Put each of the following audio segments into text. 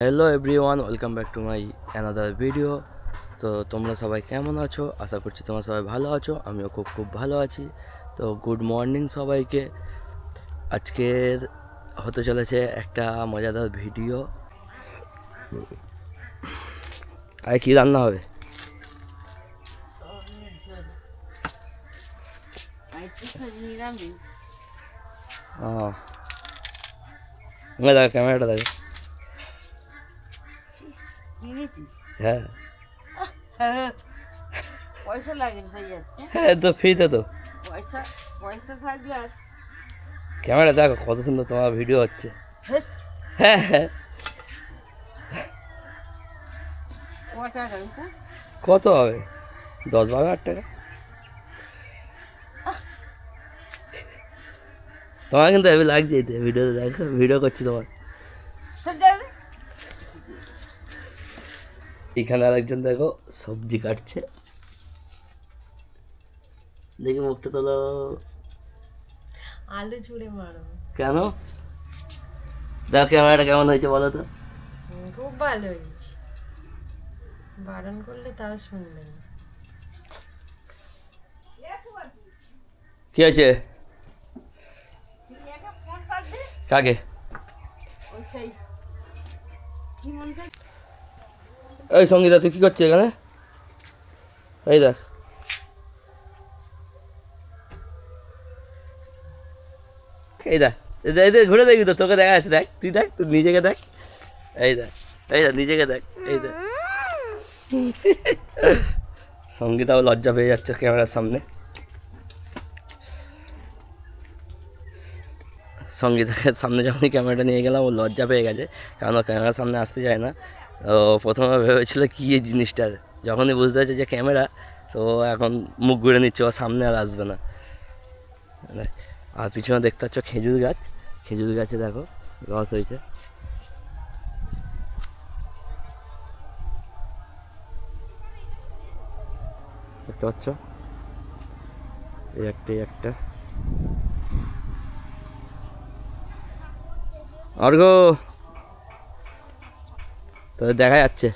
Hello everyone, welcome back to my another video. তো তোমরা সবাই কেমন আছো? আশা করছি তোমরা সবাই ভালো আছো। আমিও খুব খুব ভালো আছি। তো গুড মর্নিং সবাইকে। আজকের হতে চলেছে একটা মজাদার ভিডিও। আর কি রান্না হবে? দেখো ক্যামেরাটা দেখো। হ্যাঁ পয়সা লাগে হয়ে যাচ্ছে। হ্যাঁ, তো ফ্রিতে তো। পয়সা পয়সা থাকলে আর ক্যামেরা দেখো কত সুন্দর তোমার ভিডিও হচ্ছে। হ্যাঁ হ্যাঁ, কত হবে? 10-12 হাজার টাকা। তোমার কিন্তু হেভি লাগছে এতে ভিডিওতে। দেখো ভিডিও করছি তোমার। এখানে আরেকজন দেখো সবজি কাটছে। দেখি মুখটা তোলো। আলু ছুঁড়ে মারো। কেন? দেখো ক্যামেরাটা কেমন হয়েছে বলো তো। খুব ভালো হয়েছে। বারণ করলে তাও শুনবে না। কি আছে? কাকে? এই সঙ্গীতা, তুই কি করছিস এখানে? এই দেখ, এই দেখ, এই দেখ, ঘুরে দেখবি তো, তোকে দেখা যাচ্ছে। দেখ তুই, দেখ তুই নিজেকে দেখ। এই দেখ, এই দেখ নিজেকে দেখ। এই দেখ, সঙ্গীতাও লজ্জা পেয়ে যাচ্ছে ক্যামেরার সামনে। সঙ্গীতাকে সামনে যখনই ক্যামেরাটা নিয়ে গেলাম ও লজ্জা পেয়ে গেছে, কারণ ও ক্যামেরার সামনে আসতে চায় না। ও প্রথমে ভেবেছিল কী এই জিনিসটা, যখনই বুঝতে পারছে যে ক্যামেরা, তো এখন মুখ ঘুরে নিচ্ছে, ও সামনে আর আসবে না। আর পিছনে দেখতে পাচ্ছ খেজুর গাছ। খেজুর গাছে দেখো রস হয়েছে। দেখতে পাচ্ছ এই একটা অর্ঘ, তোদের দেখা যাচ্ছে।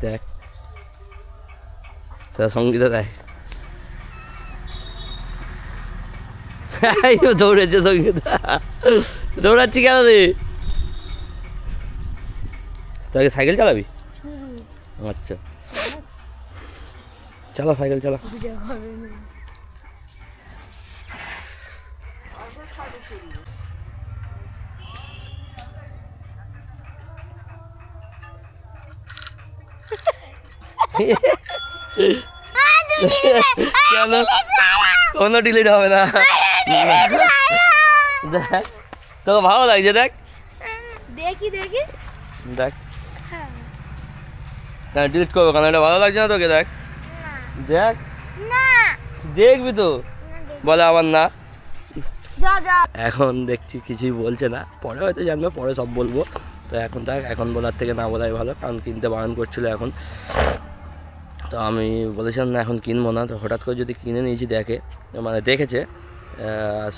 দেখ সঙ্গীতা দেখ, দৌড়েছে সঙ্গীতা। দৌড়াচ্ছি কেন তুই? তোকে সাইকেল চালাবি? আচ্ছা চালা, সাইকেল চালা। কেন? কোনো ডিলিট হবে না। দেখ তোকে ভালো লাগছে, দেখ দেখি দেখি দেখ। না ডিলিট করবো কেন? এটা ভালো লাগছে না তোকে? দেখ দেখ, না দেখবি তো, বলে আবার না। যা যা এখন দেখছি কিছুই বলছে না, পরে হয়তো জানবে, পরে সব বলবো। তো এখন থাক, এখন বলার থেকে না বলাই ভালো, কারণ কিনতে বারণ করছিল এখন। তো আমি বলেছিলাম না এখন কিনবো না। তো হঠাৎ করে যদি কিনে নিয়েছি, দেখেছে,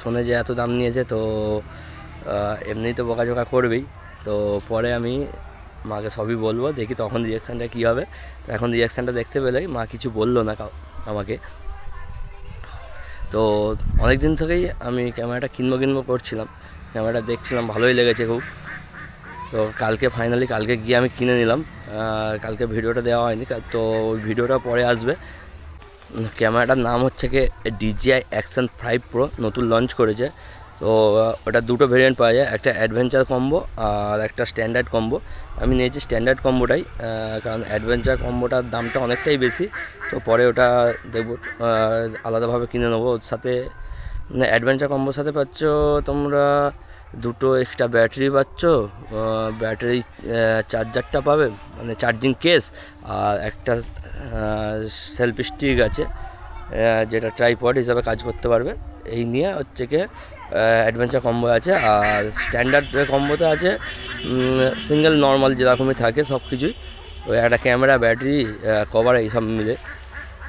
শোনে যে এত দাম নিয়েছে, তো এমনিই তো বকাঝকা করবেই। তো পরে আমি মাকে সবই বলবো, দেখি তখন রিয়াকশানটা কী হবে। তো এখন রিয়াকশানটা দেখতে পেলেই মা কিছু বললো না আমাকে। তো অনেক দিন থেকেই আমি ক্যামেরাটা কিনবো করছিলাম, ক্যামেরাটা দেখছিলাম, ভালোই লেগেছে খুব। তো ফাইনালি কালকে গিয়ে আমি কিনে নিলাম। কালকে ভিডিওটা দেওয়া হয়নি, তো ওই ভিডিওটা পরে আসবে। ক্যামেরাটার নাম হচ্ছে কি DJI Action 5 Pro, নতুন লঞ্চ করেছে। তো ওটা দুটো ভেরিয়েন্ট পাওয়া যায়, একটা অ্যাডভেঞ্চার কম্বো আর একটা স্ট্যান্ডার্ড কম্বো। আমি নিয়েছি স্ট্যান্ডার্ড কম্বোটাই, কারণ অ্যাডভেঞ্চার কম্বোটার দামটা অনেকটাই বেশি। তো পরে ওটা দেখবো, আলাদাভাবে কিনে নেবো। ওর সাথে অ্যাডভেঞ্চার কম্বোর সাথে পাচ্ছ তোমরা দুটো এক্সট্রা ব্যাটারি পাচ্ছ, ব্যাটারি চার্জারটা পাবে, মানে চার্জিং কেস, আর একটা সেলফি স্টিক আছে, যেটা ট্রাইপড হিসাবে কাজ করতে পারবে। এই নিয়ে হচ্ছে কি অ্যাডভেঞ্চার কম্বো আছে। আর স্ট্যান্ডার্ড কম্বোতে আছে সিঙ্গেল নর্মাল যেরকমই থাকে সব কিছুই, ওই একটা ক্যামেরা, ব্যাটারি, কভার, এইসব মিলে।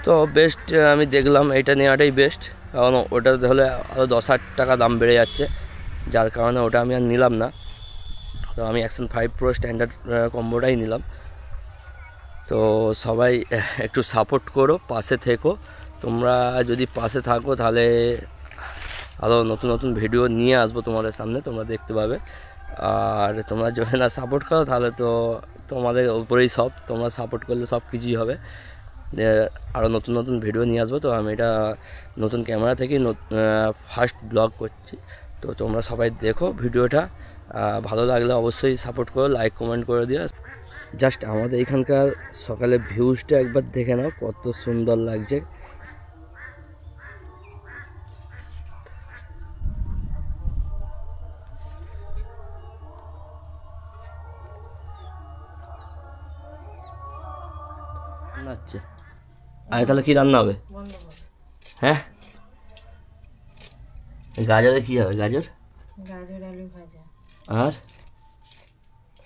তো বেস্ট আমি দেখলাম এইটা নেওয়াটাই বেস্ট, কারণ ওটা হলে আরও 10,000 টাকা দাম বেড়ে যাচ্ছে, যার কারণে ওটা আমি আর নিলাম না। তো আমি অ্যাকশন 5 প্রো স্ট্যান্ডার্ড কম্বোটাই নিলাম। তো সবাই একটু সাপোর্ট করো, পাশে থেকো। তোমরা যদি পাশে থাকো তাহলে আরও নতুন নতুন ভিডিও নিয়ে আসবো তোমাদের সামনে, তোমরা দেখতে পাবে। আর তোমরা যদি না সাপোর্ট করো তাহলে তো তোমাদের উপরেই সব, তোমরা সাপোর্ট করলে সব কিছুই হবে। আরও নতুন নতুন ভিডিও নিয়ে আসবো। তো আমি এটা নতুন ক্যামেরা থেকেই ফার্স্ট ব্লগ করছি। তো তোমরা সবাই দেখো ভিডিওটা, ভালো লাগলে অবশ্যই সাপোর্ট করো, লাইক কমেন্ট করে দিও। জাস্ট আমাদের এখানকার সকালে ভিউজটা একবার দেখে নাও, কত সুন্দর লাগছে। আচ্ছা, আর তাহলে কি রান্না হবে? হ্যাঁ, গাজরে কি হবে? গাজর আলু ভাজা আর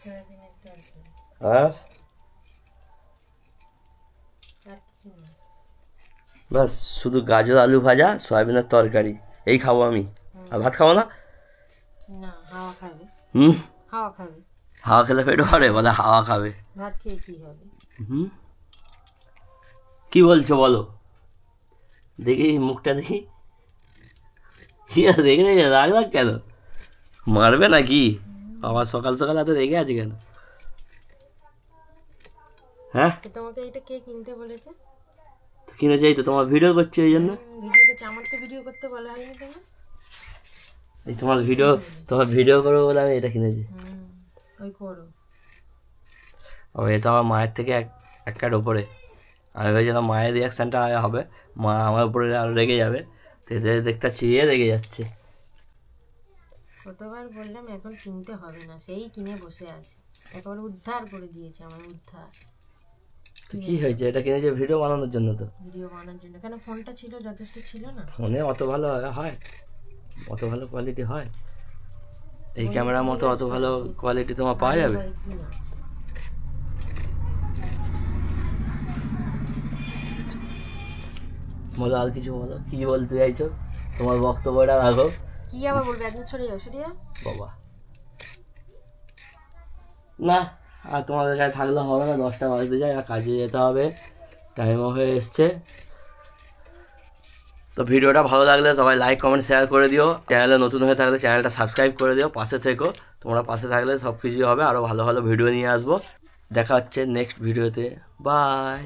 সয়াবিনের তরকারি। আর আর কিছু না। বাস, শুধু গাজর আলু ভাজা সয়াবিনের তরকারি, এই খাবো আমি। আর ভাত খাবো না? না, হাওয়া খাবে। হাওয়া খাবে। হাওয়া খেলে পেট ভরে? বলে হাওয়া খাবে। ভাত খেয়ে কি হবে? কি বলছো বলো দেখি, মুখটা দেখি। কি আর রেগে রেগে রাগ রাগ কেন? মারবে নাকি? আবার সকাল সকাল এত রেগে আছে কেন? হ্যাঁ, তোমাকে এটা কে কিনতে বলেছে? কিনে চাই তো, তোমার ভিডিও করছি ওই জন্য। ভিডিও করছে? আমার তো ভিডিও করতে বলা হয়নি তোমার। এই তোমার ভিডিও করবো বলে আমি এটা কিনেছি। ওই করো। ও, এটা আমার মায়ের থেকে এক কাট ওপরে। আমি ভেবেছিলাম মায়ের রিয়াকশানটা হবে, মা আমার উপরে আরও রেগে যাবে। তো এদের দেখতে চেয়ে রেগে যাচ্ছে। কতবার বললাম এখন কিনতে হবে না, সেই কিনে বসে আছে। একেবারে উদ্ধার করে দিয়েছে আমার, উদ্ধার। কি হয়েছে? এটা কিনেছে ভিডিও বানানোর জন্য। তো ভিডিও বানানোর জন্য কেন? ফোনটা ছিল, যথেষ্ট ছিল না? ফোনে অত ভালো হয়? অত ভালো কোয়ালিটি হয়? এই ক্যামেরার মতো অত ভালো কোয়ালিটি তোমার পাওয়া যাবে? বলো, আর কিছু বলো, কি বলতে চাইছো? তোমার বক্তব্যটা রাখো। কি আবার বলবে? একদম সরে যাও, সরে যাও বাবা। না, আর তোমাদের কাছে থাকলে হবে না, 10টা বাজতে যায়, আর কাজে যেতে হবে, টাইমও হয়ে এসছে। তো ভিডিওটা ভালো লাগলে সবাই লাইক কমেন্ট শেয়ার করে দিও। চ্যানেলে নতুন হয়ে থাকলে চ্যানেলটা সাবস্ক্রাইব করে দিও, পাশে থেকো। তোমরা পাশে থাকলে সব কিছুই হবে, আরও ভালো ভালো ভিডিও নিয়ে আসবো। দেখা হচ্ছে নেক্সট ভিডিওতে। বাই।